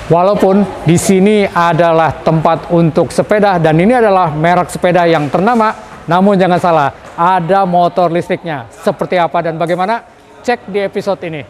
Walaupun di sini adalah tempat untuk sepeda dan ini adalah merek sepeda yang ternama, namun jangan salah, ada motor listriknya. Seperti apa dan bagaimana? Cek di episode ini.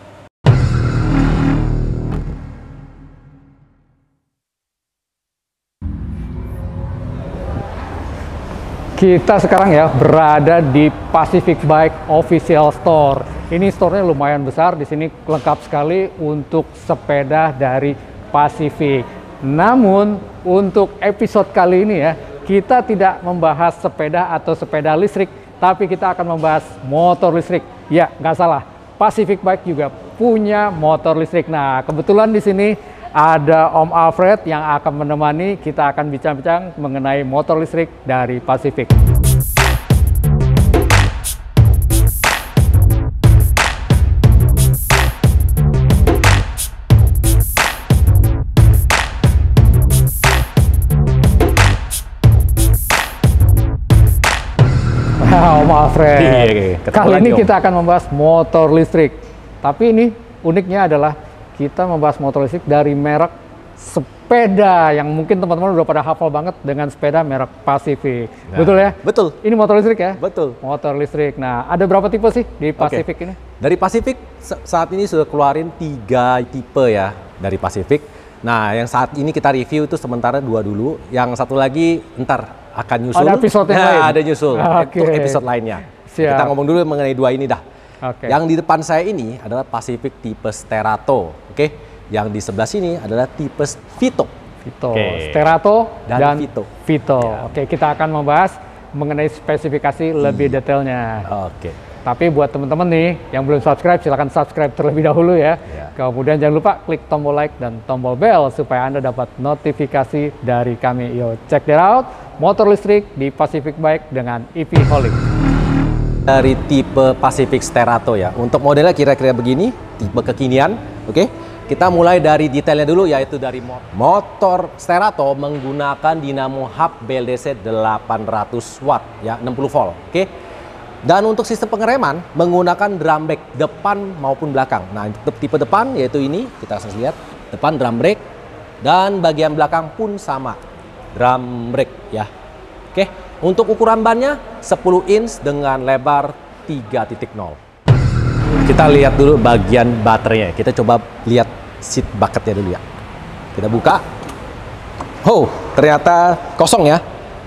Kita sekarang ya berada di Pacific Bike Official Store. Ini store-nya lumayan besar. Di sini lengkap sekali untuk sepeda dari Pacific. Namun untuk episode kali ini ya, kita tidak membahas sepeda atau sepeda listrik, tapi kita akan membahas motor listrik. Ya, nggak salah. Pacific Bike juga punya motor listrik. Nah, kebetulan di sini ada Om Alfred yang akan menemani. Kita akan bincang-bincang mengenai motor listrik dari Pacific. Om Alfred, kali ini kita akan membahas motor listrik. Tapi ini uniknya adalah kita membahas motor listrik dari merek sepeda yang mungkin teman-teman udah pada hafal banget dengan sepeda merek Pacific. Nah, betul ya? Betul. Ini motor listrik ya? Betul. Motor listrik. Nah, ada berapa tipe sih di Pacific ini? Dari Pacific saat ini sudah keluarin 3 tipe ya dari Pacific. Nah, yang saat ini kita review itu sementara 2 dulu. Yang satu lagi ntar akan nyusul. Ada episode yang lain? Ada nyusul. Untuk episode lainnya. Siap. Kita ngomong dulu mengenai 2 ini dah. Okay. Yang di depan saya ini adalah Pacific tipe Sterato. Oke. Yang di sebelah sini adalah tipe Vito. Sterato dan Vito. Ya. Oke, kita akan membahas mengenai spesifikasi lebih detailnya. Oke. Tapi buat teman-teman nih yang belum subscribe, silahkan subscribe terlebih dahulu ya. Kemudian jangan lupa klik tombol like dan tombol bell supaya Anda dapat notifikasi dari kami. Yo, check it out, motor listrik di Pacific Bike dengan EV Holic. Dari tipe Pacific Sterato ya. Untuk modelnya kira-kira begini, tipe kekinian, oke. Kita mulai dari detailnya dulu, yaitu dari motor Sterato menggunakan dinamo hub BLDC 800 watt ya, 60 volt, oke. Dan untuk sistem pengereman menggunakan drum brake depan maupun belakang. Nah, untuk tipe depan yaitu ini, kita langsung lihat, depan drum brake dan bagian belakang pun sama, drum brake ya. Oke, untuk ukuran bannya 10 inch dengan lebar 3.0. Kita lihat dulu bagian baterainya. Kita coba lihat seat bucketnya dulu ya. Kita buka. Oh, ternyata kosong ya.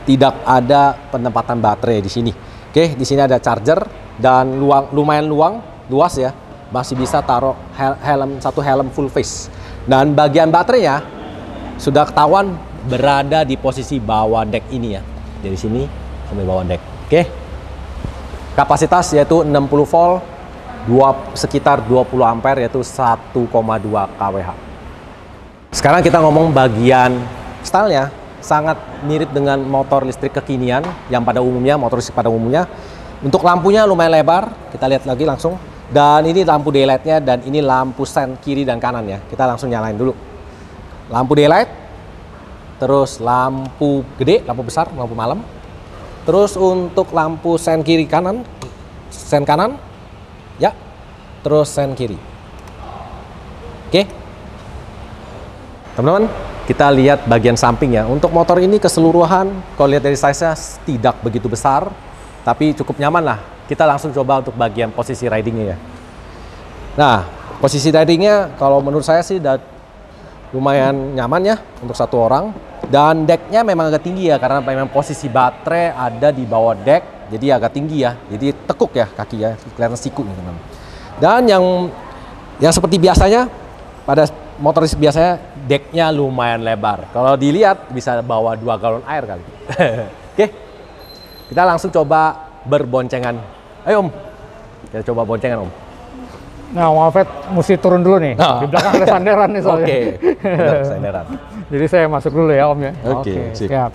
Tidak ada penempatan baterai di sini. Oke, di sini ada charger dan lumayan luas ya. Masih bisa taruh satu helm full face. Dan bagian baterainya sudah ketahuan berada di posisi bawah deck ini ya. Dari sini sampai bawah deck. Oke. Kapasitas yaitu 60 volt, sekitar 20 ampere yaitu 1,2 kWh. Sekarang kita ngomong bagian stylenya. Sangat mirip dengan motor listrik kekinian yang pada umumnya, motor listrik pada umumnya. Untuk lampunya lumayan lebar, kita lihat lagi langsung. Dan ini lampu daylightnya dan ini lampu sen kiri dan kanan ya. Kita langsung nyalain dulu. Lampu daylight, terus lampu gede, lampu besar, lampu malam. Terus untuk lampu sen kiri kanan, sen kanan, ya, terus sen kiri. Oke, teman-teman. Kita lihat bagian samping ya. Untuk motor ini keseluruhan, kalau lihat dari size-nya tidak begitu besar, tapi cukup nyaman lah. Kita langsung coba untuk bagian posisi ridingnya ya. Nah, posisi ridingnya kalau menurut saya sih lumayan nyaman ya untuk satu orang. Dan decknya memang agak tinggi ya, karena memang posisi baterai ada di bawah deck, jadi agak tinggi ya. Jadi tekuk ya kaki ya, kelihatan siku nih teman-teman. Dan yang seperti biasanya pada motor listrik biasanya decknya lumayan lebar. Kalau dilihat bisa bawa 2 galon air kali. Oke, kita langsung coba berboncengan. Ayo Om, kita coba boncengan Om. Nah, Om Alfred mesti turun dulu nih. Di belakang ada sandaran nih soalnya. Oke, sandaran. Jadi saya masuk dulu ya Om ya. Oke, siap.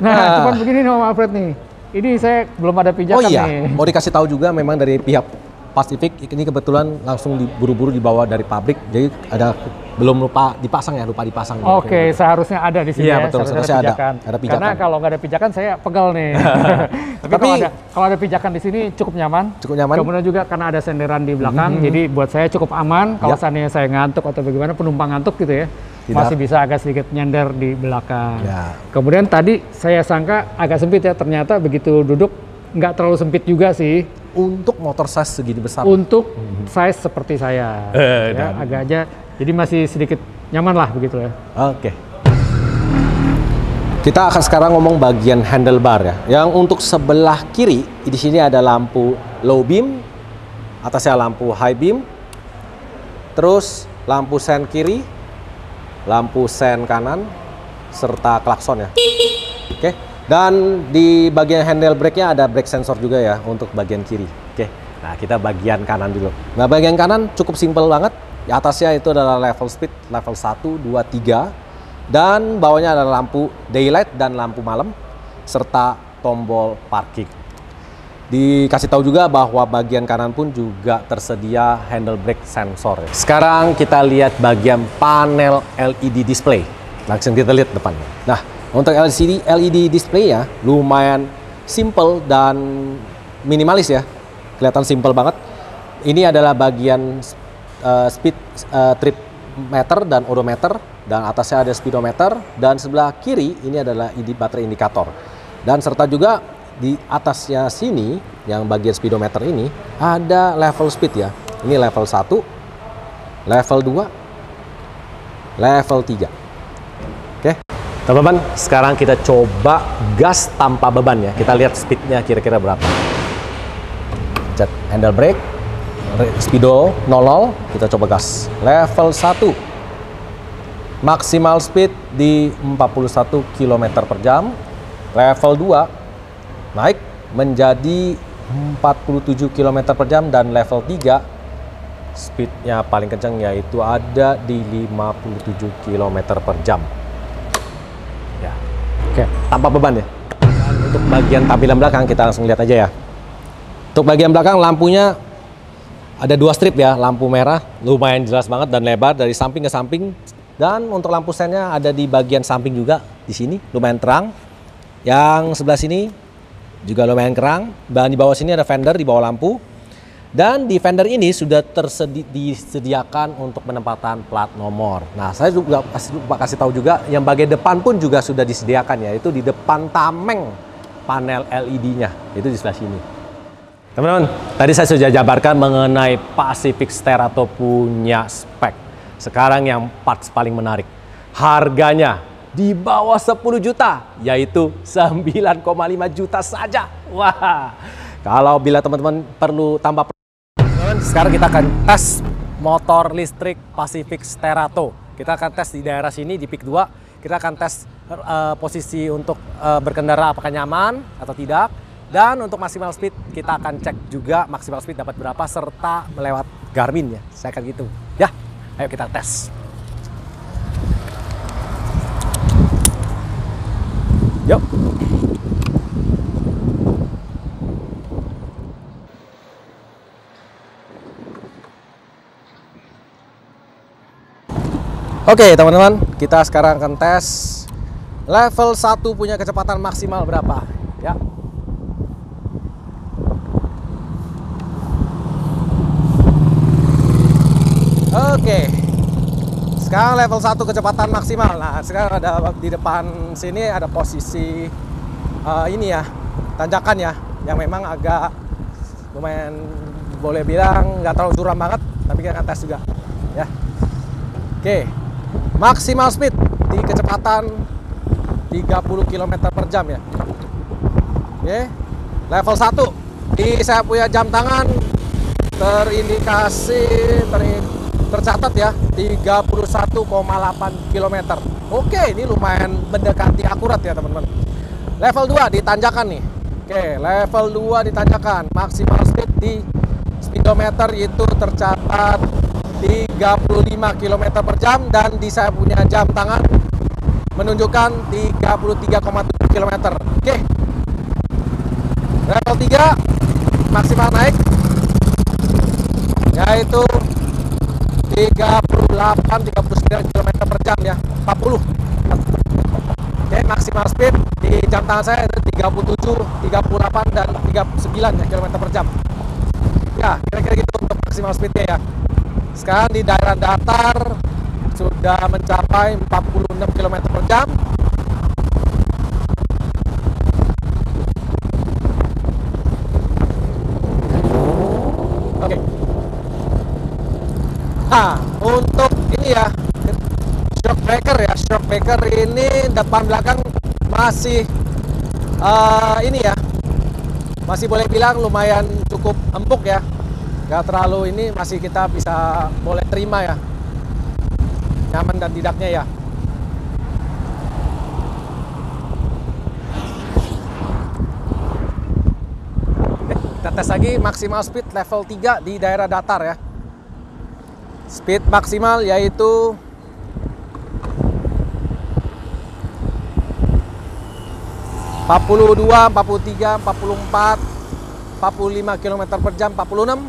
Nah, cuman begini nih Om Alfred nih. Ini saya belum ada pijakan nih. Oh iya, mau dikasih tahu juga memang dari pihak Pacific ini kebetulan langsung buru-buru dibawa dari pabrik, jadi ada belum lupa dipasang ya, lupa dipasang. Oke, seharusnya ada di sini. Iya, ya. betul, seharusnya ada pijakan. Karena kalau nggak ada pijakan saya pegel nih. Tapi kalau ada pijakan di sini cukup nyaman. Cukup nyaman. Kemudian juga karena ada senderan di belakang, jadi buat saya cukup aman. Kalau seandainya saya ngantuk atau bagaimana, penumpang ngantuk gitu ya, masih bisa agak sedikit nyender di belakang. Ya. Kemudian tadi saya sangka agak sempit ya, ternyata begitu duduk nggak terlalu sempit juga sih. Untuk motor size segini besar? Untuk size seperti saya, ya, agak aja, jadi masih sedikit nyaman lah begitu ya. Oke. Kita akan sekarang ngomong bagian handlebar ya. Yang untuk sebelah kiri, di sini ada lampu low beam, atasnya lampu high beam, terus lampu sen kiri, lampu sen kanan, serta klakson ya. Oke. Dan di bagian handle brake-nya ada brake sensor juga ya untuk bagian kiri. Oke. Nah, kita bagian kanan dulu. Nah, bagian kanan cukup simpel banget. Di atasnya itu adalah level speed, level 1, 2, 3. Dan bawahnya ada lampu daylight dan lampu malam serta tombol parking. Dikasih tahu juga bahwa bagian kanan pun juga tersedia handle brake sensor. Sekarang kita lihat bagian panel LED display. Langsung kita lihat depannya. Nah, untuk LED display ya lumayan simple dan minimalis ya. Kelihatan simple banget. Ini adalah bagian speed trip meter dan odometer, dan atasnya ada speedometer, dan sebelah kiri ini adalah baterai indikator. Dan serta juga di atasnya sini yang bagian speedometer ini ada level speed ya. Ini level 1, level 2, level 3. Oke. Teman-teman, sekarang kita coba gas tanpa beban ya. Kita lihat speednya kira-kira berapa. Pencet handle brake, speedo 00, kita coba gas. Level 1, maksimal speed di 41 km per jam. Level 2, naik menjadi 47 km per jam. Dan level 3, speednya paling kencang yaitu ada di 57 km per jam. Ya. Oke, tanpa beban ya. Dan untuk bagian tampilan belakang kita langsung lihat aja ya. Untuk bagian belakang lampunya ada 2 strip ya, lampu merah lumayan jelas banget dan lebar dari samping ke samping. Dan untuk lampu sennya ada di bagian samping juga, di sini lumayan terang. Yang sebelah sini juga lumayan terang. Dan di bawah sini ada fender di bawah lampu. Dan di fender ini sudah disediakan untuk penempatan plat nomor. Nah, saya juga lupa kasih tahu juga yang bagian depan pun juga sudah disediakan, yaitu di depan tameng panel LED-nya, itu di sebelah sini. Teman-teman, tadi saya sudah jabarkan mengenai Pacific Sterato punya spek. Sekarang yang parts paling menarik. Harganya di bawah 10 juta, yaitu 9,5 juta saja. Wah, kalau bila teman-teman perlu tambah, sekarang kita akan tes motor listrik Pacific Sterato. Kita akan tes di daerah sini di PIK 2. Kita akan tes posisi untuk berkendara apakah nyaman atau tidak. Dan untuk maksimal speed kita akan cek juga maksimal speed dapat berapa serta melewat Garmin ya. Saya akan gitu. Ya, ayo kita tes. Yuk. Oke teman-teman, kita sekarang akan tes level 1 punya kecepatan maksimal berapa ya. Oke, sekarang level 1 kecepatan maksimal. Nah, sekarang ada di depan sini ada posisi ini ya, tanjakan ya, yang memang agak lumayan boleh bilang nggak terlalu curam banget, tapi kita akan tes juga ya. Oke, maksimal speed di kecepatan 30 km per jam ya. Oke, level 1 di saya punya jam tangan terindikasi tercatat ya 31,8 km. Oke, ini lumayan mendekati akurat ya teman-teman. Level 2 di tanjakan nih. Oke, level 2 di tanjakan, maksimal speed di speedometer itu tercatat 35 km per jam, dan di saya punya jam tangan menunjukkan 33,7 km. Oke. Level 3 maksimal naik yaitu 39 km per jam ya, 40. Oke, maksimal speed di jam tangan saya ada 37, 38 dan 39 ya, km per jam. Ya, kira-kira gitu untuk maksimal speednya ya. Sekarang di daerah datar sudah mencapai 46 km per jam. Oke. Nah, untuk ini ya, shock breaker ini depan belakang masih ini ya, masih boleh bilang lumayan cukup empuk ya, nggak terlalu ini, masih kita bisa boleh terima ya, nyaman dan tidaknya ya. Oke, kita tes lagi maksimal speed level 3 di daerah datar ya. Speed maksimal yaitu 42, 43, 44, 45 km per jam, 46.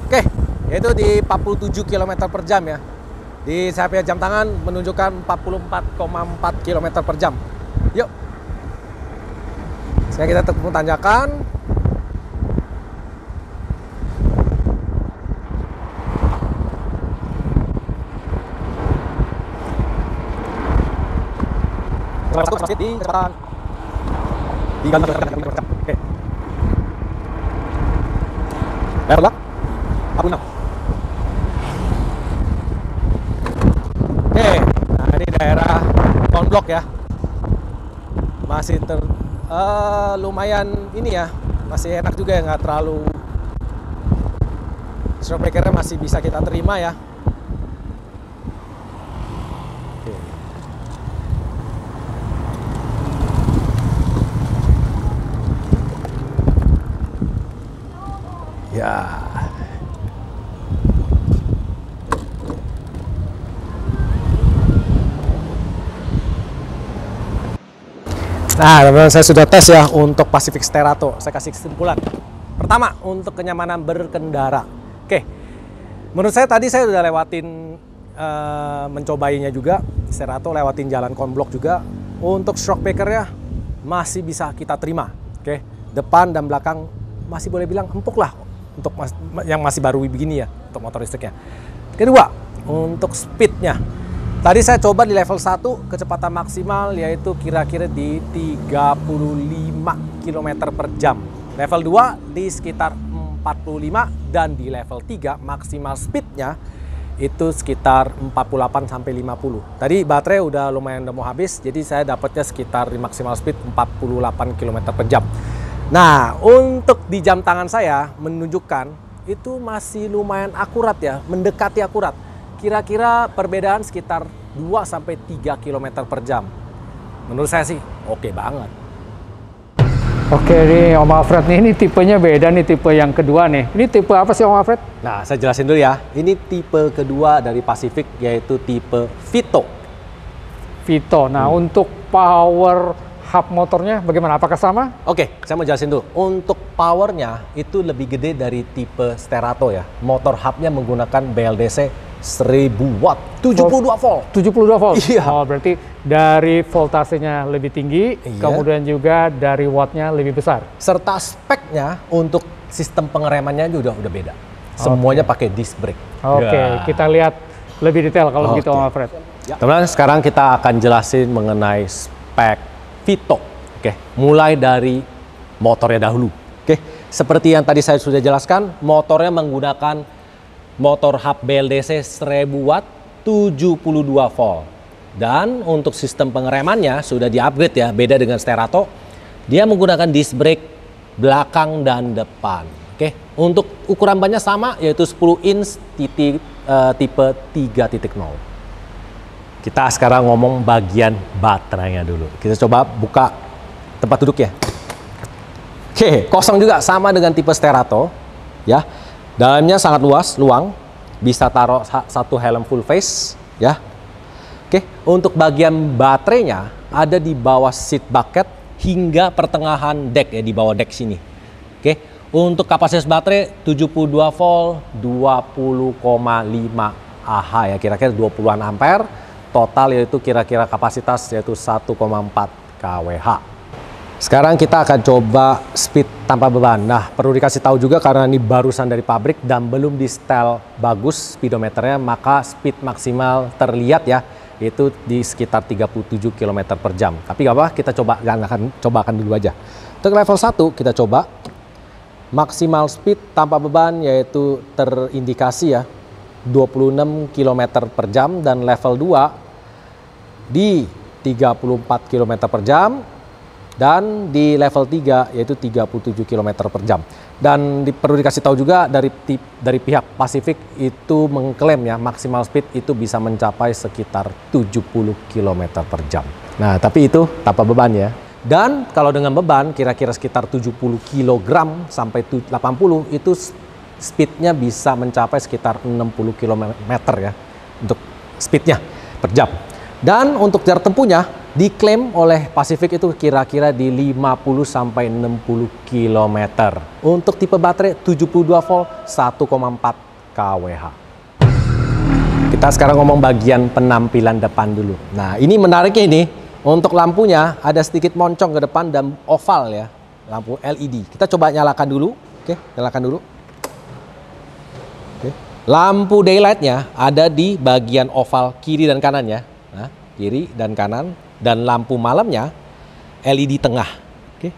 Oke, yaitu di 47 km per jam ya. Di saya punya jam tangan menunjukkan 44,4 km per jam. Yuk. Sekarang kita tepung tanjakan. Di kecepatan 3 km per jam. Oke. Level 46. Oke, nah ini daerah konblok ya. Masih lumayan ini ya, masih enak juga ya, nggak terlalu, shock breakernya masih bisa kita terima ya. Ya. Nah, teman-teman, saya sudah tes ya untuk Pacific Sterato. Saya kasih kesimpulan. Pertama, untuk kenyamanan berkendara. Oke. Menurut saya tadi saya sudah lewatin mencobainya juga. Sterato lewatin jalan konblok juga. Untuk shock breakernya masih bisa kita terima. Oke. Depan dan belakang masih boleh bilang empuk lah. Untuk yang masih baru begini ya, untuk motor listriknya. Kedua, untuk speednya. Tadi saya coba di level 1, kecepatan maksimal yaitu kira-kira di 35 km per jam. Level 2 di sekitar 45, dan di level 3 maksimal speednya itu sekitar 48 sampai 50. Tadi baterai udah lumayan udah mau habis, jadi saya dapatnya sekitar di maksimal speed 48 km per jam. Nah, untuk di jam tangan saya menunjukkan itu masih lumayan akurat ya, mendekati akurat. Kira-kira perbedaan sekitar 2 sampai 3 km per jam. Menurut saya sih oke banget. Oke nih Om Alfred nih, ini tipenya beda nih, tipe yang kedua nih. Ini tipe apa sih Om Alfred? Nah, saya jelasin dulu ya. Ini tipe kedua dari Pacific, yaitu tipe Vito. Vito. Nah, untuk power hub motornya bagaimana? Apakah sama? Oke, saya mau jelasin dulu. Untuk powernya itu lebih gede dari tipe Sterato ya. Motor hubnya menggunakan BLDC 1000 watt, 72 volt. 72 volt? Iya. Oh, berarti dari voltasenya lebih tinggi, iya, kemudian juga dari wattnya lebih besar. Serta speknya untuk sistem pengeremannya juga udah beda. Semuanya pakai disc brake. Oke, kita lihat lebih detail kalau begitu Om Alfred. Ya. Teman-teman, sekarang kita akan jelasin mengenai spek Vito. Oke, mulai dari motornya dahulu. Oke, seperti yang tadi saya sudah jelaskan, motornya menggunakan motor hub BLDC 1000 watt, 72 volt. Dan untuk sistem pengeremannya sudah di-upgrade ya, beda dengan Sterato. Dia menggunakan disc brake belakang dan depan. Oke, untuk ukuran bannya sama, yaitu 10 inch tipe 3.0. Kita sekarang ngomong bagian baterainya dulu. Kita coba buka tempat duduk ya. Oke, kosong juga sama dengan tipe Sterato ya. Dalamnya sangat luas, luang. Bisa taruh satu helm full face ya. Oke, untuk bagian baterainya ada di bawah seat bucket hingga pertengahan deck ya, di bawah deck sini. Oke, Untuk kapasitas baterai 72 volt 20,5 Ah ya, kira-kira 20-an ampere. Total yaitu kira-kira kapasitas yaitu 1,4 kWh. Sekarang kita akan coba speed tanpa beban. Nah, perlu dikasih tahu juga karena ini barusan dari pabrik dan belum di setel bagus speedometernya, maka speed maksimal terlihat ya, yaitu di sekitar 37 km per jam. Tapi gak apa, kita cobakan dulu aja. Untuk level 1 kita coba maksimal speed tanpa beban yaitu terindikasi ya 26 km per jam, dan level 2 di 34 km per jam, dan di level 3 yaitu 37 km per jam. Dan perlu dikasih tahu juga dari pihak Pacific itu mengklaim ya maksimal speed itu bisa mencapai sekitar 70 km per jam. Nah, tapi itu tanpa beban ya. Dan kalau dengan beban kira-kira sekitar 70 kg sampai 80 itu speednya bisa mencapai sekitar 60 km ya untuk speednya per jam. Dan untuk jarak tempuhnya diklaim oleh Pacific itu kira-kira di 50 sampai 60 km. Untuk tipe baterai 72 volt 1,4 kWh. Kita sekarang ngomong bagian penampilan depan dulu. Nah, ini menariknya ini, untuk lampunya ada sedikit moncong ke depan dan oval ya, lampu LED. Kita coba nyalakan dulu. Oke, nyalakan dulu. Oke. Lampu daylightnya ada di bagian oval kiri dan kanan ya. Nah, kiri dan kanan, dan lampu malamnya LED tengah. Oke.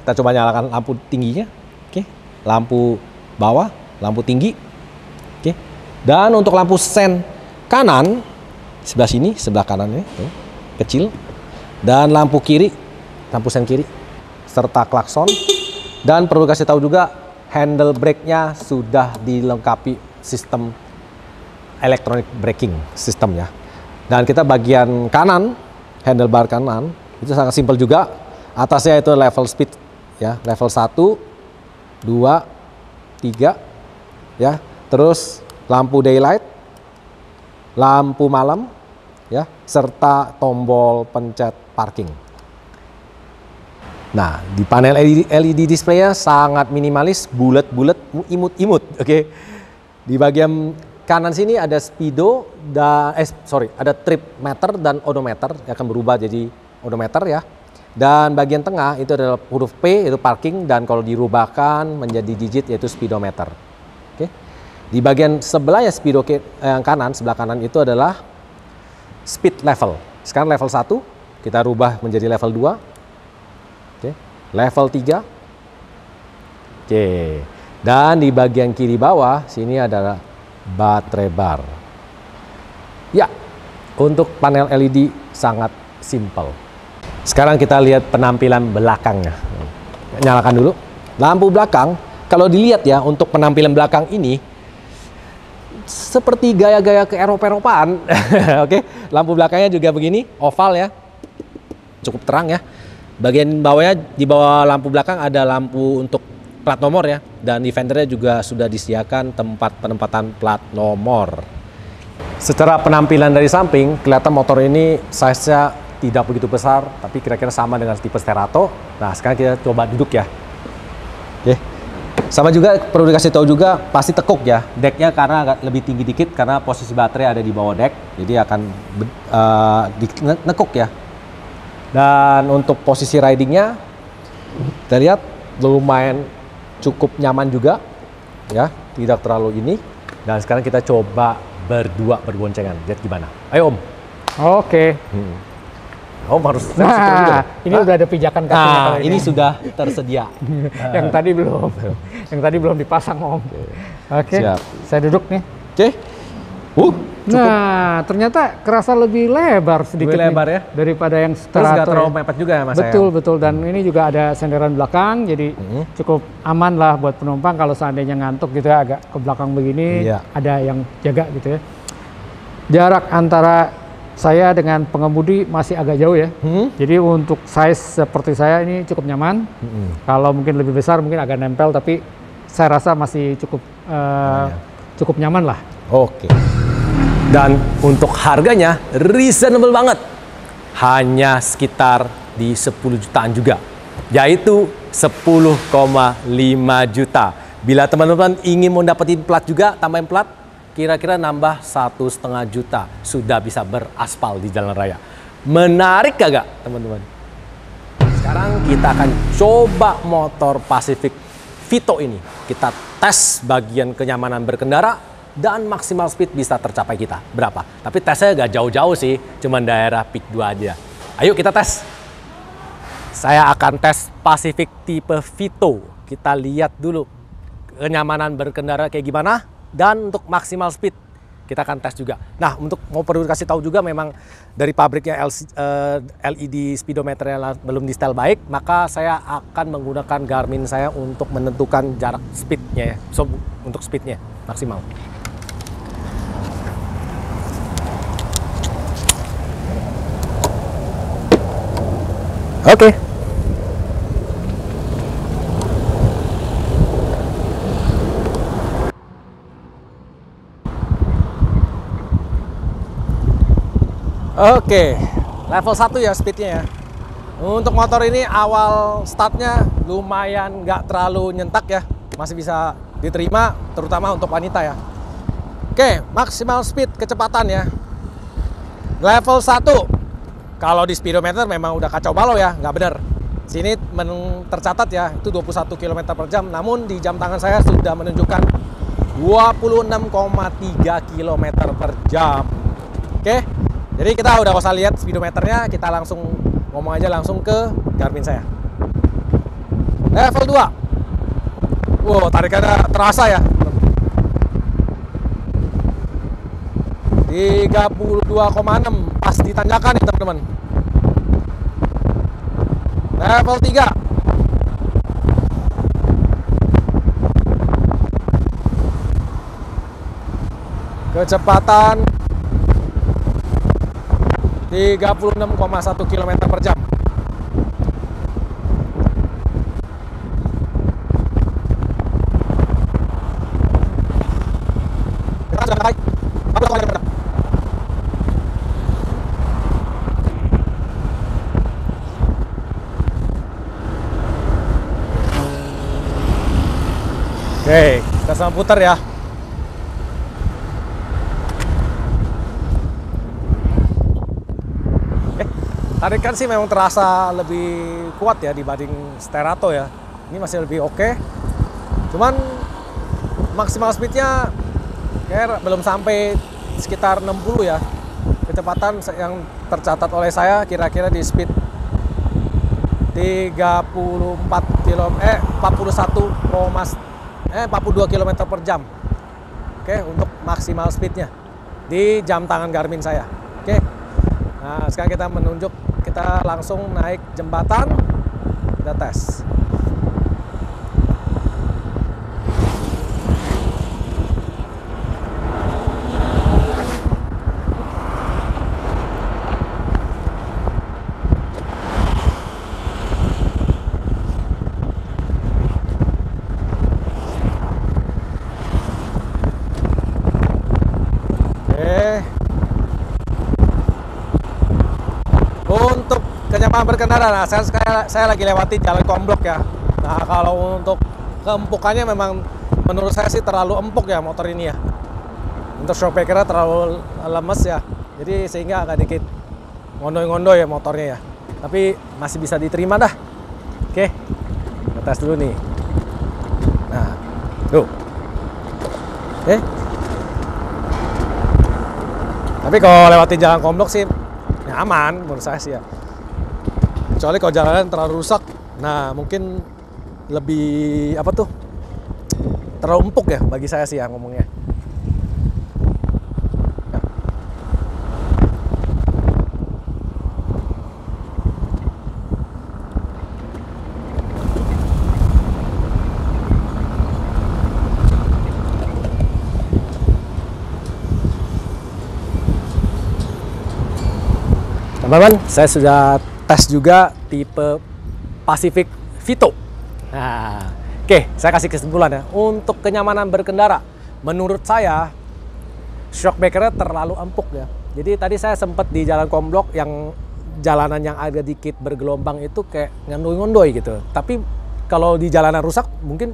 Kita coba nyalakan lampu tingginya. Oke. Lampu bawah, lampu tinggi. Oke. Dan untuk lampu sen kanan sebelah sini, sebelah kanannya tuh, kecil. Dan lampu kiri, lampu sen kiri serta klakson. Dan perlu kasih tahu juga handle brake-nya sudah dilengkapi sistem electronic braking system ya. Dan kita bagian kanan, handlebar kanan, itu sangat simpel juga. Atasnya itu level speed ya, level 1, 2, 3 ya. Terus lampu daylight, lampu malam ya, serta tombol pencet parking. Nah, di panel LED display-nya sangat minimalis, bulat-bulat, imut-imut, oke. Di bagian kanan sini ada speedo dan ada trip meter dan odometer yang akan berubah jadi odometer ya. Dan bagian tengah itu adalah huruf P itu parking, dan kalau dirubahkan menjadi digit yaitu speedometer. Oke. Di bagian sebelahnya speedo yang kanan, sebelah kanan itu adalah speed level. Sekarang level 1 kita rubah menjadi level 2. Oke. Level 3. Oke. Dan di bagian kiri bawah sini adalah baterai bar. Ya, untuk panel LED sangat simple. Sekarang kita lihat penampilan belakangnya. Nyalakan dulu. Lampu belakang, kalau dilihat ya untuk penampilan belakang ini seperti gaya-gaya ke Eropa-Eropaan. Oke, lampu belakangnya juga begini, oval ya. Cukup terang ya. Bagian bawahnya, di bawah lampu belakang ada lampu untuk plat nomor ya, dan di fendernya juga sudah disediakan tempat penempatan plat nomor. Secara penampilan dari samping kelihatan motor ini size-nya tidak begitu besar, tapi kira-kira sama dengan tipe Sterato. Nah, sekarang kita coba duduk ya. Oke. Sama juga perlu dikasih tahu juga pasti tekuk ya. Decknya karena agak lebih tinggi dikit karena posisi baterai ada di bawah deck, jadi akan nekuk ya. Dan untuk posisi ridingnya kita lihat lumayan cukup nyaman juga ya, tidak terlalu ini. Dan sekarang kita coba berdua berboncengan, lihat gimana. Ayo Om. Oke. Om harus. Nah, ini udah ada pijakan kakinya. Nah, ini sudah tersedia. Yang tadi belum. Yang tadi belum dipasang Om. Oke. Siap. Saya duduk nih. Oke. Cukup. Nah, ternyata kerasa lebih lebar sedikit lebih lebar ya daripada yang Terus Sterato. nggak terlalu mepet juga ya Mas? Betul. Dan ini juga ada senderan belakang, jadi cukup aman lah buat penumpang kalau seandainya ngantuk gitu ya, agak ke belakang begini, ada yang jaga gitu ya. Jarak antara saya dengan pengemudi masih agak jauh ya. Jadi untuk size seperti saya ini cukup nyaman. Kalau mungkin lebih besar mungkin agak nempel, tapi saya rasa masih cukup nyaman lah. Oke. Dan untuk harganya reasonable banget. Hanya sekitar di 10 jutaan juga. yaitu 10,5 juta. Bila teman-teman ingin mendapatkan plat juga, tambahin plat, kira-kira nambah 1,5 juta. Sudah bisa beraspal di jalan raya. Menarik kagak teman-teman? Sekarang kita akan coba motor Pacific Vito ini. Kita tes bagian kenyamanan berkendara dan maksimal speed bisa tercapai kita. Berapa? Tapi tesnya gak jauh-jauh sih, cuman daerah Peak 2 aja. Ayo kita tes. Saya akan tes Pacific tipe Vito. Kita lihat dulu kenyamanan berkendara kayak gimana. Dan untuk maksimal speed kita akan tes juga. Nah, untuk mau perlu kasih tahu juga, memang dari pabriknya LED speedometernya belum di setel baik, maka saya akan menggunakan Garmin saya untuk menentukan jarak speednya ya. So, untuk speednya maksimal. Oke. Oke, level 1 ya speednya ya. Untuk motor ini awal startnya lumayan nggak terlalu nyentak ya. Masih bisa diterima, terutama untuk wanita ya. Oke, maksimal speed kecepatan ya. Level 1. Kalau di speedometer memang udah kacau balau ya, nggak bener. Sini tercatat ya, itu 21 km per jam. Namun di jam tangan saya sudah menunjukkan 26,3 km per jam. Oke. Jadi kita udah usah lihat speedometernya, kita langsung ngomong aja langsung ke Garmin saya. Level 2. Wow, tarikannya terasa ya. 32,6 pas ditanjakan nih teman-teman. Level 3. Kecepatan 36,1 km per jam. Oke, kita sama putar ya. Tarikan sih memang terasa lebih kuat ya dibanding Sterato ya. Ini masih lebih oke. Cuman maksimal speednya kayak belum sampai sekitar 60 ya. Kecepatan yang tercatat oleh saya kira-kira di speed 42 km per jam. Oke, untuk maksimal speednya di jam tangan Garmin saya. Oke. Nah, sekarang kita menunjuk, kita langsung naik jembatan, kita tes. Untuk kenyamanan berkendara, nah saya lagi lewati jalan komblok ya. Nah, kalau untuk keempukannya memang menurut saya sih terlalu empuk ya motor ini ya. Untuk shockbreakernya terlalu lemes ya. Jadi sehingga agak dikit ngondo-ngondo ya motornya ya. Tapi masih bisa diterima dah. Oke, kita tes dulu nih. Nah, tuh. Tapi kalau lewati jalan komblok sih ya aman menurut saya sih ya. Kecuali kalau jalanan terlalu rusak, nah mungkin lebih apa tuh, terlalu empuk ya bagi saya sih ya ngomongnya. Teman-teman, saya sudah tes juga tipe Pacific Vito. Nah, oke, saya kasih kesimpulan ya. Untuk kenyamanan berkendara, menurut saya shockbreakernya terlalu empuk ya. Jadi tadi saya sempat di jalan komblok yang jalanan yang agak dikit bergelombang itu kayak ngondoy-ngondoy gitu. Tapi kalau di jalanan rusak mungkin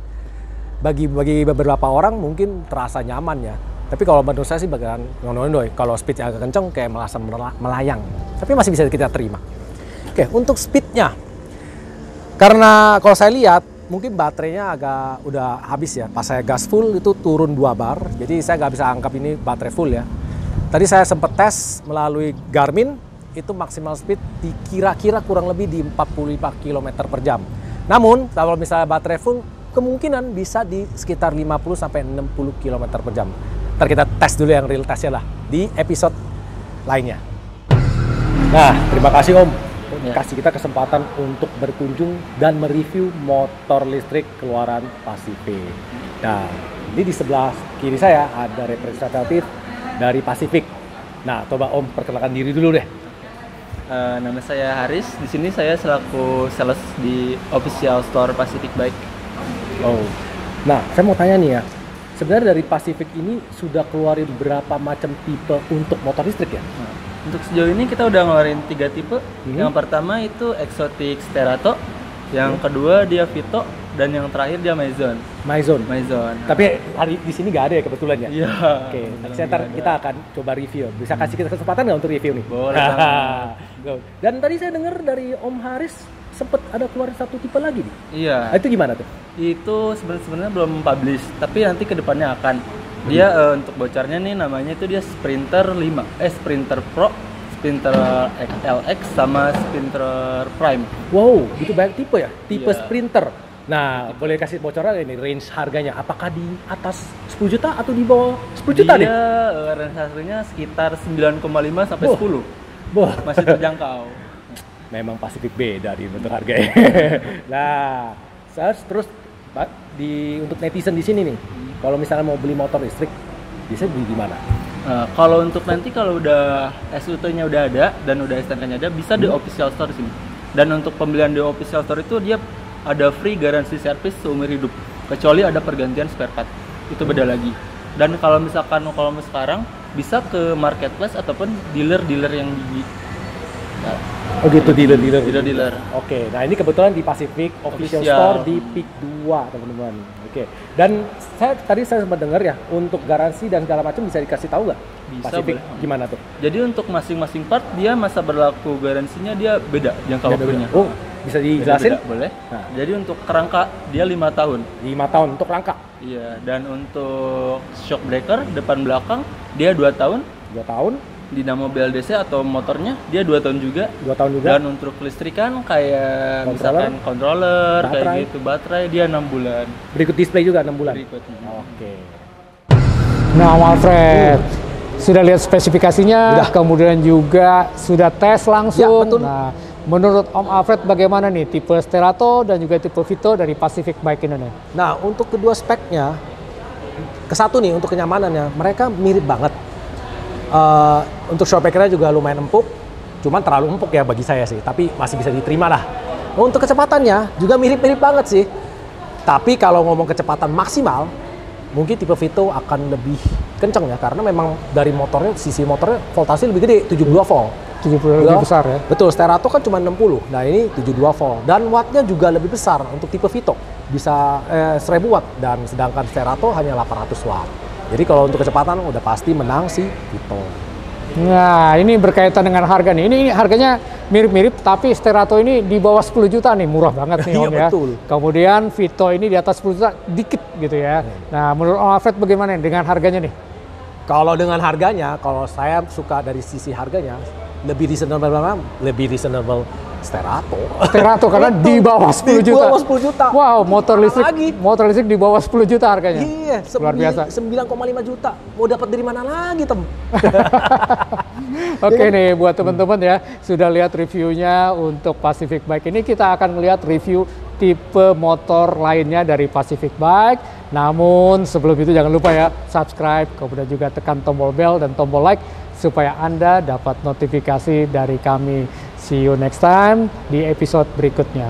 bagi beberapa orang mungkin terasa nyaman ya. Tapi kalau menurut saya sih bakalan ngondoy-ngondoy. Kalau speednya agak kenceng kayak merasa melayang. Tapi masih bisa kita terima. Oke, untuk speednya. Karena kalau saya lihat mungkin baterainya agak udah habis ya. Pas saya gas full itu turun 2 bar. Jadi saya nggak bisa anggap ini baterai full ya. Tadi saya sempat tes melalui Garmin, itu maksimal speed dikira-kira kurang lebih di 45 km per jam. Namun kalau misalnya baterai full, kemungkinan bisa di sekitar 50 sampai 60 km per jam. Ntar kita tes dulu yang real testnya lah di episode lainnya. Nah, terima kasih Om. Kasih kita kesempatan untuk berkunjung dan mereview motor listrik keluaran Pacific. Nah, ini di sebelah kiri saya ada representatif dari Pacific. Nah, coba Om perkenalkan diri dulu deh. Nama saya Haris. Di sini saya selaku sales di official store Pacific Bike. Oh, nah saya mau tanya nih ya. Sebenarnya dari Pacific ini sudah keluarin berapa macam tipe untuk motor listrik ya? Nah, untuk sejauh ini kita udah ngeluarin 3 tipe. Yang pertama itu Exotic Sterato, yang kedua dia Vito, dan yang terakhir dia Maison. Maison. Tapi hari di sini nggak ada ya kebetulan ya? Iya. Oke, ntar kita akan coba review. Bisa kasih kita kesempatan nggak untuk review nih? Boleh. Dan tadi saya dengar dari Om Haris sempet ada keluarin 1 tipe lagi nih. Iya. Nah, itu gimana tuh? Itu sebenarnya belum publish, tapi nanti kedepannya akan. Dia untuk bocornya nih namanya itu dia Sprinter 5, Sprinter Pro, Sprinter LX sama Sprinter Prime. Wow, itu banyak tipe ya? Tipe Iya. Sprinter. Nah, boleh kasih bocoran ini range harganya? Apakah di atas 10 juta atau di bawah 10 juta nih? Dia range harganya sekitar 9,5 sampai 10. Wah, Masih terjangkau. memang Pacific beda di bentuk harganya. Nah, terus untuk netizen di sini nih, kalau misalnya mau beli motor listrik, bisa beli di mana? Kalau untuk nanti kalau udah SUT-nya udah ada dan udah STNK-nya ada, bisa di official store di sini. Dan untuk pembelian di official store itu dia ada free garansi servis seumur hidup, kecuali ada pergantian spare part. Itu beda lagi. Dan kalau misalkan sekarang bisa ke marketplace ataupun dealer-dealer yang di Oh gitu, dealer. Oke, nah ini kebetulan di Pacific Official Store di Peak 2 teman-teman. Oke, dan tadi saya sempat dengar ya, untuk garansi dan segala macam bisa dikasih tahu nggak? Bisa, Pacific boleh. gimana tuh? Jadi untuk masing-masing part dia masa berlaku garansinya dia beda jangka waktunya. Oh, bisa dijelasin? Beda-beda, boleh. Nah. Jadi untuk kerangka dia 5 tahun. 5 tahun untuk rangka. Iya, dan untuk shock breaker depan belakang dia 2 tahun. 2 tahun. Dinamo BLDC atau motornya dia 2 tahun juga. 2 tahun juga. Dan untuk kelistrikan kayak misalkan controller, kayak gitu, baterai dia 6 bulan. Berikut display juga 6 bulan. Berikutnya. Oke. Nah, Om Alfred, sudah lihat spesifikasinya, kemudian juga sudah tes langsung. Ya, betul. Nah, menurut Om Alfred bagaimana nih tipe Sterato dan juga tipe Vito dari Pacific Bike Indonesia? Nah, untuk kedua speknya, kesatu nih untuk kenyamanannya, mereka mirip banget. Untuk showbackernya juga lumayan empuk, cuman terlalu empuk ya bagi saya sih, tapi masih bisa diterima lah. Untuk kecepatannya juga mirip-mirip banget sih, tapi kalau ngomong kecepatan maksimal, mungkin tipe Vito akan lebih kenceng ya, karena memang dari motornya, sisi motornya voltase lebih gede, 72 volt. 70 lebih besar ya? Betul, Sterato kan cuma 60, nah ini 72 volt. Dan wattnya juga lebih besar untuk tipe Vito, bisa 1000 watt, dan sedangkan Sterato hanya 800 watt. Jadi kalau untuk kecepatan udah pasti menang si Vito. Nah, ini berkaitan dengan harga nih. Ini harganya mirip-mirip, tapi Sterato ini di bawah 10 juta nih, murah banget nih Om ya. Betul. Kemudian Vito ini di atas 10 juta, dikit gitu ya. Nah, menurut Om Alfred bagaimana nih dengan harganya nih? Kalau dengan harganya, kalau saya suka dari sisi harganya, lebih reasonable Sterato karena di bawah 10 juta. Di bawah 10 juta. Wow, motor listrik di bawah 10 juta harganya. Iya, luar biasa. 9,5 juta. Mau dapat dari mana lagi, Tem? Oke nih, buat teman-teman ya, sudah lihat reviewnya untuk Pacific Bike ini, kita akan melihat review tipe motor lainnya dari Pacific Bike. Namun sebelum itu jangan lupa ya, subscribe, kemudian juga tekan tombol bell dan tombol like supaya Anda dapat notifikasi dari kami. See you next time di episode berikutnya.